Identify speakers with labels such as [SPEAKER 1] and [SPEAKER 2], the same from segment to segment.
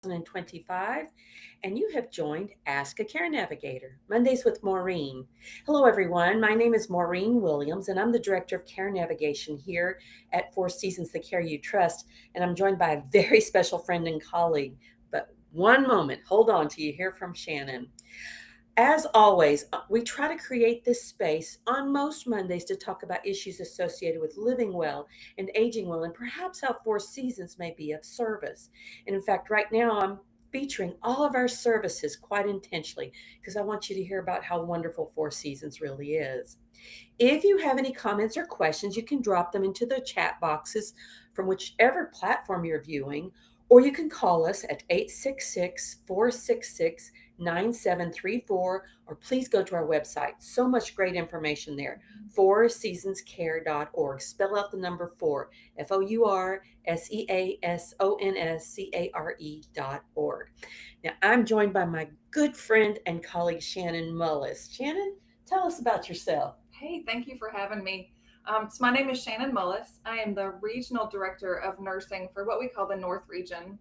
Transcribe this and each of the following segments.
[SPEAKER 1] 2025, and you have joined Ask a Care Navigator, Mondays with Maureen. Hello, everyone. My name is Maureen Williams, and I'm the Director of Care Navigation here at Four Seasons, the Care You Trust, and I'm joined by a very special friend and colleague. But one moment, hold on till you hear from Shannon. As always, we try to create this space on most Mondays to talk about issues associated with living well and aging well, and perhaps how Four Seasons may be of service. And in fact, right now I'm featuring all of our services quite intentionally because I want you to hear about how wonderful Four Seasons really is. If you have any comments or questions, you can drop them into the chat boxes from whichever platform you're viewing, or you can call us at 866-466-9734, or please go to our website. So much great information there. fourseasonscare.org. Spell out the number 4, FOURSEASONSCARE.org. Now, I'm joined by my good friend and colleague, Shannon Mullis. Shannon, tell us about yourself.
[SPEAKER 2] Hey, thank you for having me. So my name is Shannon Mullis. I am the Regional Director of Nursing for what we call the North Region.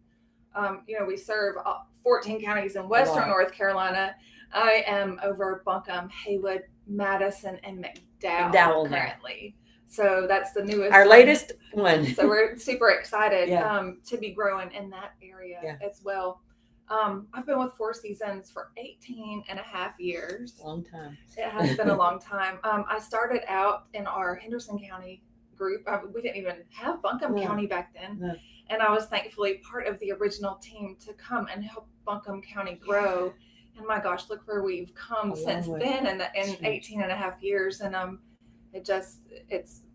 [SPEAKER 2] We serve 14 counties in Western North Carolina. I am over Buncombe, Haywood, Madison, and McDowell currently. So that's the newest,
[SPEAKER 1] our latest one.
[SPEAKER 2] So we're super excited to be growing in that area as well. I've been with Four Seasons for 18 and a half years.
[SPEAKER 1] Long time.
[SPEAKER 2] It has been a long time. I started out in our Henderson County group. We didn't even have Buncombe County back then. No. And I was thankfully part of the original team to come and help Buncombe County grow. And my gosh, look where we've come since then in 18 and a half years. And it's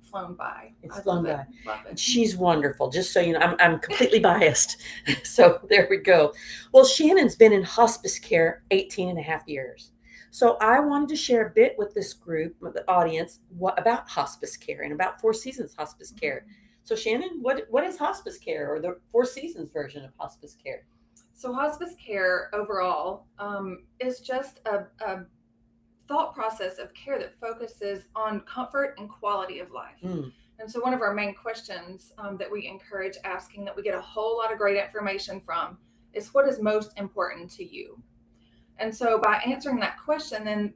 [SPEAKER 2] flown by.
[SPEAKER 1] It's flown by. Love it. She's wonderful. Just so you know, I'm completely biased. So there we go. Well, Shannon's been in hospice care 18 and a half years. So I wanted to share a bit with this group, with the audience, about hospice care and about Four Seasons hospice care. So Shannon, what is hospice care, or the Four Seasons version of hospice care?
[SPEAKER 2] So hospice care overall is just a thought process of care that focuses on comfort and quality of life. And so one of our main questions that we encourage asking, that we get a whole lot of great information from, is what is most important to you? And so by answering that question, then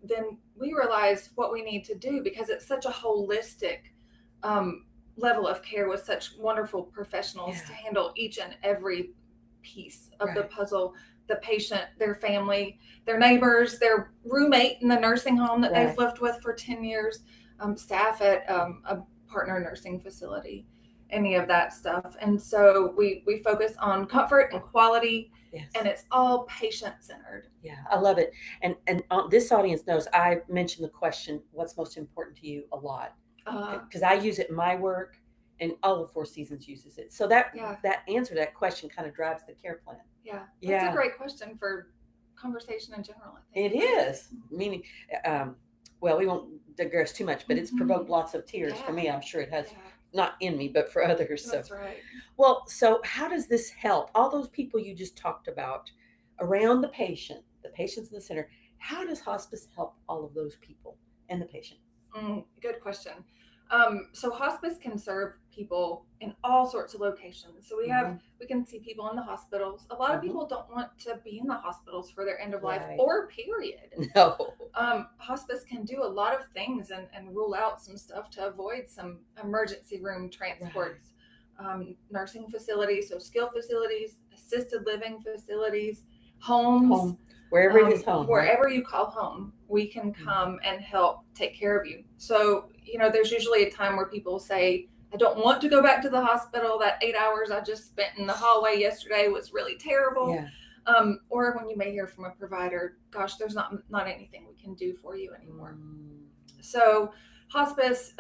[SPEAKER 2] we realize what we need to do, because it's such a holistic level of care with such wonderful professionals to handle each and every piece of the puzzle. The patient, their family, their neighbors, their roommate in the nursing home that they've lived with for 10 years, staff at a partner nursing facility, any of that stuff. And so we focus on comfort and quality, and it's all patient-centered.
[SPEAKER 1] Yeah, I love it. And this audience knows I mentioned the question, what's most important to you, a lot. Because I use it in my work, and all of Four Seasons uses it. So that answer to that question kind of drives the care plan.
[SPEAKER 2] That's a great question for conversation in general, I think.
[SPEAKER 1] It is. Meaning, well, we won't digress too much, but it's provoked lots of tears for me. I'm sure it has, not in me, but for others.
[SPEAKER 2] That's right.
[SPEAKER 1] Well, so how does this help? All those people you just talked about around the patient's in the center, how does hospice help all of those people and the patient?
[SPEAKER 2] Good question. So hospice can serve people in all sorts of locations. So we can see people in the hospitals. A lot of people don't want to be in the hospitals for their end of life or period.
[SPEAKER 1] No.
[SPEAKER 2] Hospice can do a lot of things and rule out some stuff to avoid some emergency room transports, nursing facilities, so skilled facilities, assisted living facilities, homes.
[SPEAKER 1] Wherever it is home.
[SPEAKER 2] Wherever you call home, we can come and help take care of you. So, there's usually a time where people say, I don't want to go back to the hospital. That 8 hours I just spent in the hallway yesterday was really terrible. Or when you may hear from a provider, gosh, there's not anything we can do for you anymore. So hospice,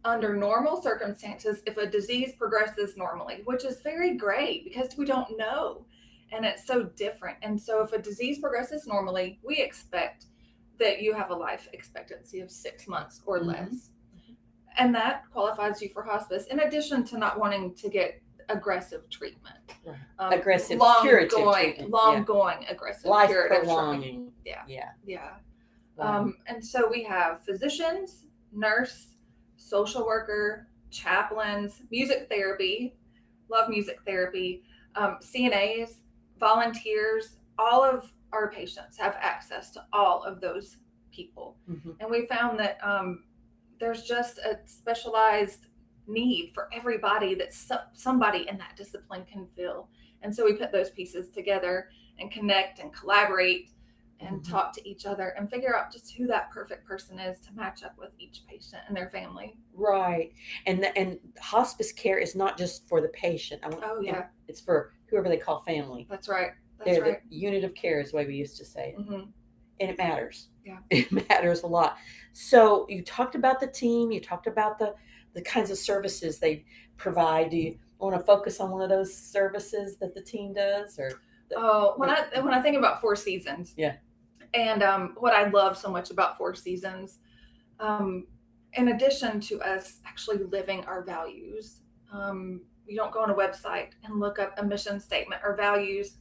[SPEAKER 2] under normal circumstances, if a disease progresses normally, which is very great because we don't know, and it's so different. And so if a disease progresses normally, we expect that you have a life expectancy of 6 months or less. And that qualifies you for hospice, in addition to not wanting to get aggressive treatment.
[SPEAKER 1] Aggressive curative treatment.
[SPEAKER 2] Long-going aggressive
[SPEAKER 1] life
[SPEAKER 2] curative
[SPEAKER 1] prolonging.
[SPEAKER 2] treatment.
[SPEAKER 1] Wow.
[SPEAKER 2] And so we have physicians, nurse, social worker, chaplains, music therapy, love music therapy, CNAs, volunteers, all of our patients have access to all of those people. And we found that there's just a specialized need for everybody that somebody in that discipline can fill. And so we put those pieces together and connect and collaborate and talk to each other and figure out just who that perfect person is to match up with each patient and their family.
[SPEAKER 1] Right. And hospice care is not just for the patient. It's for whoever they call family.
[SPEAKER 2] That's right.
[SPEAKER 1] They're the unit of care is the way we used to say it. And it matters.
[SPEAKER 2] Yeah.
[SPEAKER 1] It matters a lot. So you talked about the team, you talked about the kinds of services they provide. Do you want to focus on one of those services that the team does?
[SPEAKER 2] When I think about Four Seasons.
[SPEAKER 1] Yeah.
[SPEAKER 2] And what I love so much about Four Seasons, in addition to us actually living our values, you don't go on a website and look up a mission statement or values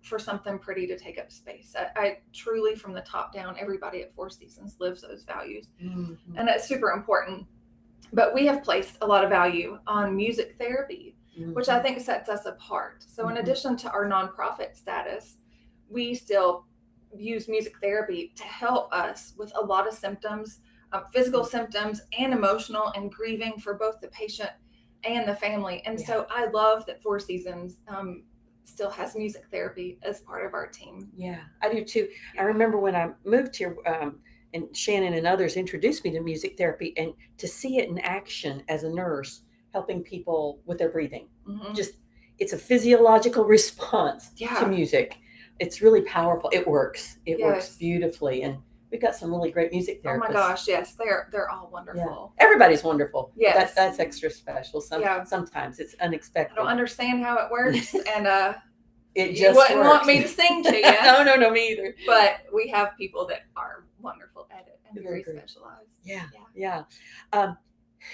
[SPEAKER 2] for something pretty to take up space. I truly, from the top down, everybody at Four Seasons lives those values. And that's super important. But we have placed a lot of value on music therapy, which I think sets us apart. So in addition to our nonprofit status, we still use music therapy to help us with a lot of symptoms, physical symptoms and emotional and grieving for both the patient and the family. And so I love that Four Seasons still has music therapy as part of our team.
[SPEAKER 1] Yeah, I do too. I remember when I moved here, and Shannon and others introduced me to music therapy, and to see it in action as a nurse, helping people with their breathing. It's a physiological response to music. It's really powerful. It works. It works beautifully. And we've got some really great music therapists.
[SPEAKER 2] Oh my gosh, yes. They're all wonderful.
[SPEAKER 1] Yeah. Everybody's wonderful.
[SPEAKER 2] Yes.
[SPEAKER 1] That's extra special. Sometimes it's unexpected.
[SPEAKER 2] I don't understand how it works, and
[SPEAKER 1] it
[SPEAKER 2] you wouldn't want me to sing to you.
[SPEAKER 1] No, me either.
[SPEAKER 2] But we have people that are wonderful at it and very specialized.
[SPEAKER 1] Yeah.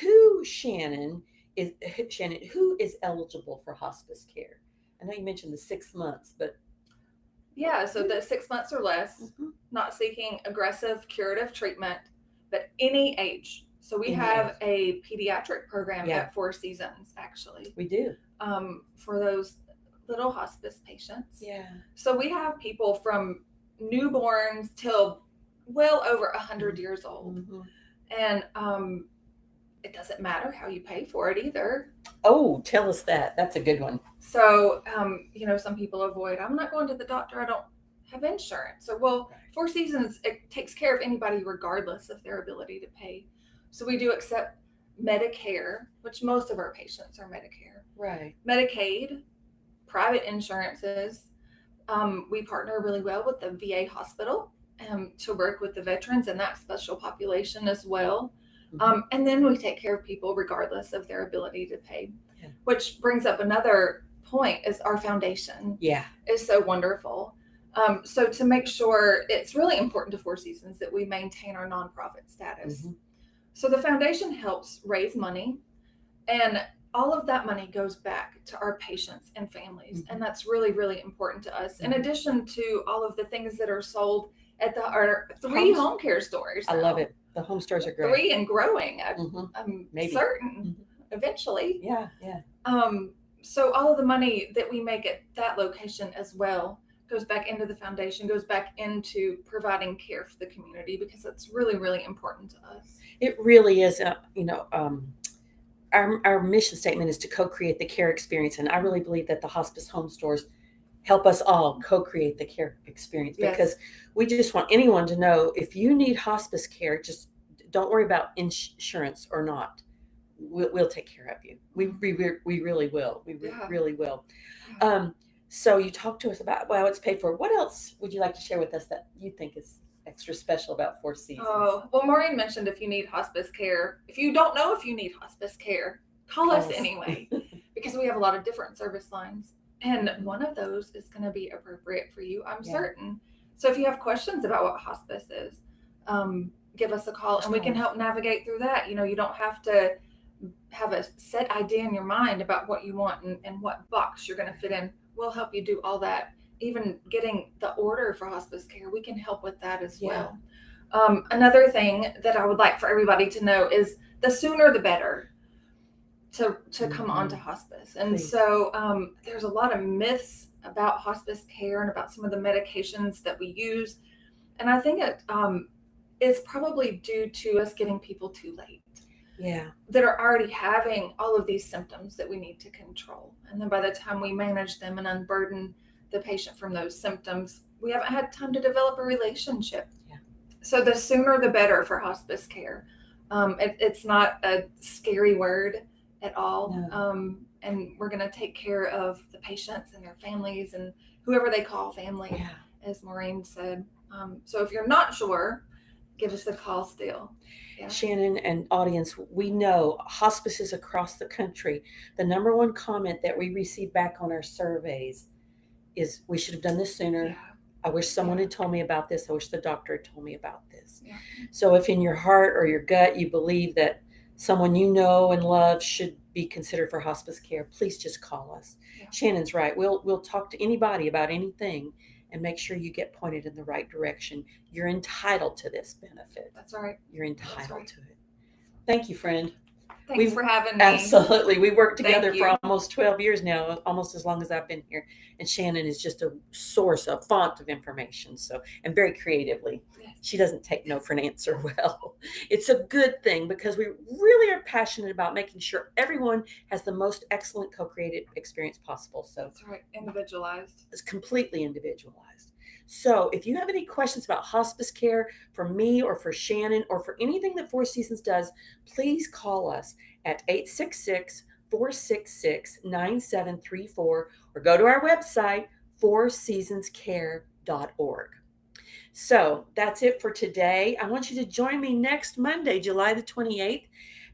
[SPEAKER 1] Who is eligible for hospice care? I know you mentioned the 6 months, but
[SPEAKER 2] so the 6 months or less, not seeking aggressive curative treatment, but any age. So we have a pediatric program at Four Seasons, actually.
[SPEAKER 1] We do.
[SPEAKER 2] For those little hospice patients.
[SPEAKER 1] Yeah.
[SPEAKER 2] So we have people from newborns till well over 100 years old. And it doesn't matter how you pay for it either.
[SPEAKER 1] Oh, tell us that. That's a good one.
[SPEAKER 2] So, some people avoid, I'm not going to the doctor, I don't have insurance. So, Four Seasons, it takes care of anybody regardless of their ability to pay. So we do accept Medicare, which most of our patients are Medicare.
[SPEAKER 1] Right.
[SPEAKER 2] Medicaid, private insurances. We partner really well with the VA hospital to work with the veterans and that special population as well. And then we take care of people regardless of their ability to pay, which brings up another point is our foundation is so wonderful. So to make sure, it's really important to Four Seasons that we maintain our nonprofit status. So the foundation helps raise money, and all of that money goes back to our patients and families. And that's really, really important to us. In addition to all of the things that are sold at our 3 home care stores.
[SPEAKER 1] I love it. The home stores are great.
[SPEAKER 2] 3 and growing. I'm certain eventually.
[SPEAKER 1] Yeah.
[SPEAKER 2] So all of the money that we make at that location as well goes back into the foundation, goes back into providing care for the community, because that's really, really important to us.
[SPEAKER 1] It really is. Our mission statement is to co-create the care experience. And I really believe that the hospice home stores help us all co-create the care experience, because we just want anyone to know, if you need hospice care, just don't worry about insurance or not. We'll take care of you. We really will. We really will. So you talked to us about how it's paid for. What else would you like to share with us that you think is extra special about Four Seasons?
[SPEAKER 2] Oh, well, Maureen mentioned if you need hospice care. If you don't know if you need hospice care, call us anyway, because we have a lot of different service lines. And one of those is going to be appropriate for you, I'm certain. So if you have questions about what hospice is, give us a call and we can help navigate through that. You don't have to have a set idea in your mind about what you want and what box you're going to fit in. We'll help you do all that. Even getting the order for hospice care, we can help with that as well. Another thing that I would like for everybody to know is the sooner the better to come on to hospice. And so there's a lot of myths about hospice care and about some of the medications that we use. And I think it is probably due to us getting people too late.
[SPEAKER 1] Yeah.
[SPEAKER 2] That are already having all of these symptoms that we need to control. And then by the time we manage them and unburden the patient from those symptoms, we haven't had time to develop a relationship.
[SPEAKER 1] Yeah.
[SPEAKER 2] So the sooner the better for hospice care. It's not a scary word at all.
[SPEAKER 1] No.
[SPEAKER 2] And we're going to take care of the patients and their families and whoever they call family,
[SPEAKER 1] Yeah.
[SPEAKER 2] as Maureen said. So if you're not sure, give us a call still.
[SPEAKER 1] Yeah. Shannon and audience, we know hospices across the country, the number one comment that we receive back on our surveys is, we should have done this sooner.
[SPEAKER 2] Yeah.
[SPEAKER 1] I wish someone had told me about this. I wish the doctor had told me about this.
[SPEAKER 2] Yeah.
[SPEAKER 1] So if in your heart or your gut you believe that someone you know and love should be considered for hospice care, please just call us. Yeah. Shannon's right. We'll talk to anybody about anything and make sure you get pointed in the right direction. You're entitled to this benefit.
[SPEAKER 2] That's right.
[SPEAKER 1] You're entitled to it. Thank you, friend.
[SPEAKER 2] Thanks for having me.
[SPEAKER 1] Absolutely. We worked together for almost 12 years now, almost as long as I've been here. And Shannon is just a source, a font of information. So, and very creatively. Yes. She doesn't take no for an answer well. It's a good thing because we really are passionate about making sure everyone has the most excellent co-created experience possible. So
[SPEAKER 2] that's right. Individualized.
[SPEAKER 1] It's completely individualized. So if you have any questions about hospice care for me or for Shannon or for anything that Four Seasons does, please call us at 866-466-9734 or go to our website, fourseasonscare.org. So that's it for today. I want you to join me next Monday, July the 28th,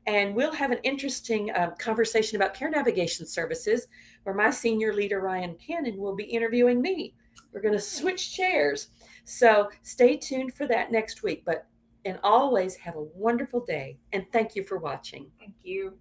[SPEAKER 1] and we'll have an interesting conversation about care navigation services where my senior leader, Ryan Cannon, will be interviewing me. We're going to switch chairs. So stay tuned for that next week. And always have a wonderful day. And thank you for watching.
[SPEAKER 2] Thank you.